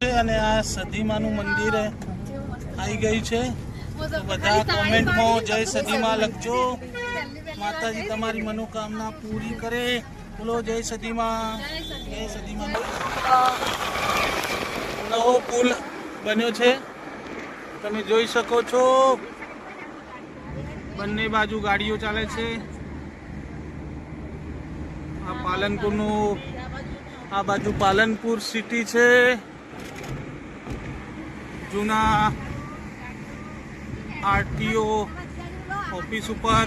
અને આ સદીમાનું મંદિર આવી ગયું છે તો બધા કોમેન્ટમાં જય સદીમાં લખજો। માતાજી તમારી મનોકામના પૂરી કરે। બોલો જય સદીમાં, જય સદીમાં। નવો પુલ બન્યો છે, તમે જોઈ શકો છો। બંને બાજુ ગાડીઓ ચાલે છે। આ પાલનપુરનું, આ બાજુ પાલનપુર સિટી છે। જૂના આરટીઓ ઓફિસ ઉપર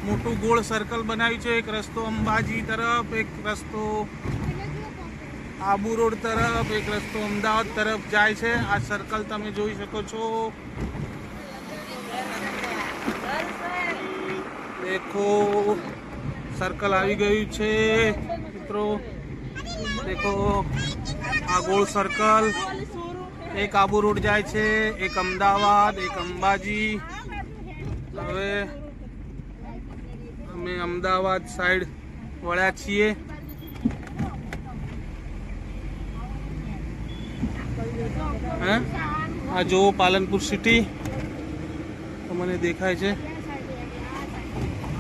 મોટું ગોળ સર્કલ બનાવ્યું છે। એક રસ્તો અંબાજી તરફ, એક રસ્તો આબુ રોડ તરફ, એક રસ્તો અમદાવાદ તરફ જાય છે। આ સર્કલ તમે જોઈ શકો છો। દેખો સર્કલ આવી ગયું છે મિત્રો, દેખો આ ગોળ સર્કલ। એક આબુ રોડ જાય છે, એક અમદાવાદ, એક અંબાજી। હવે અમે અમદાવાદ સાઈડ વળ્યા છીએ। આ જો પાલનપુર સિટી તમને દેખાય છે।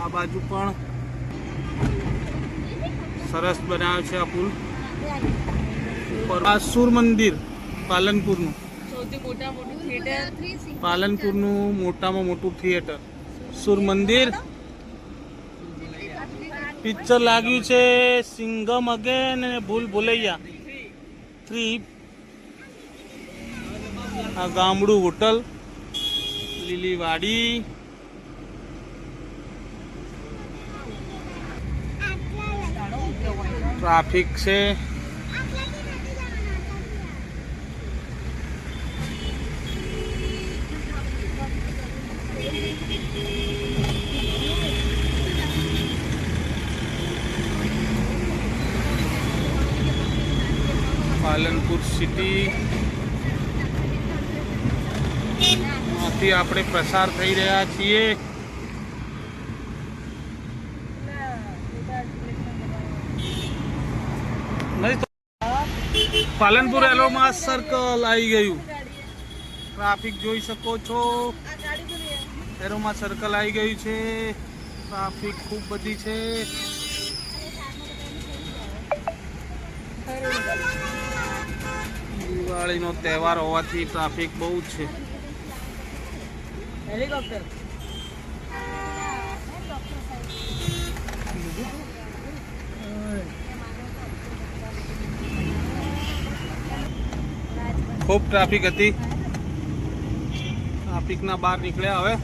આ બાજુ પણ સરસ બનાવ્યો છે આ પુલ ઉપર। આ સૂર મંદિર પાલનપુરનું સૌથી મોટું થિયેટર, પાલનપુરનું મોટામાં મોટું થિયેટર સૂર મંદિર। પિક્ચર લાગ્યું છે સિંઘમ અગેન અને ભૂલ ભુલૈયા 3। આ ગામડું હોટલ લીલીવાડી। ટ્રાફિક છે, પાલનપુર સિટી માંથી આપણે પસાર થઈ રહ્યા છીએ। પાલનપુર એલોમાં સર્કલ આવી ગયું, ટ્રાફિક જોઈ શકો છો। એરોમાં સર્કલ આવી ગયું છે, ટ્રાફિક ખૂબ બધી છે। દિવાળીનો તહેવાર હોવાથી ટ્રાફિક બહુ છે। હેલિકોપ્ટર ખૂબ ટ્રાફિક હતી, ટ્રાફિકના બહાર નીકળ્યા। હવે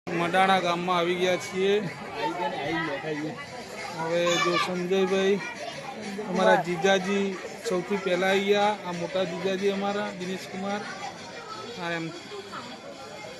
મડાણા ગામમાં આવી ગયા છીએ। હવે જો સંજયભાઈ અમારા જીજાજી સૌથી પહેલા આવી ગયા। આ મોટા જીજાજી અમારા દિનેશ કુમાર, આ એમ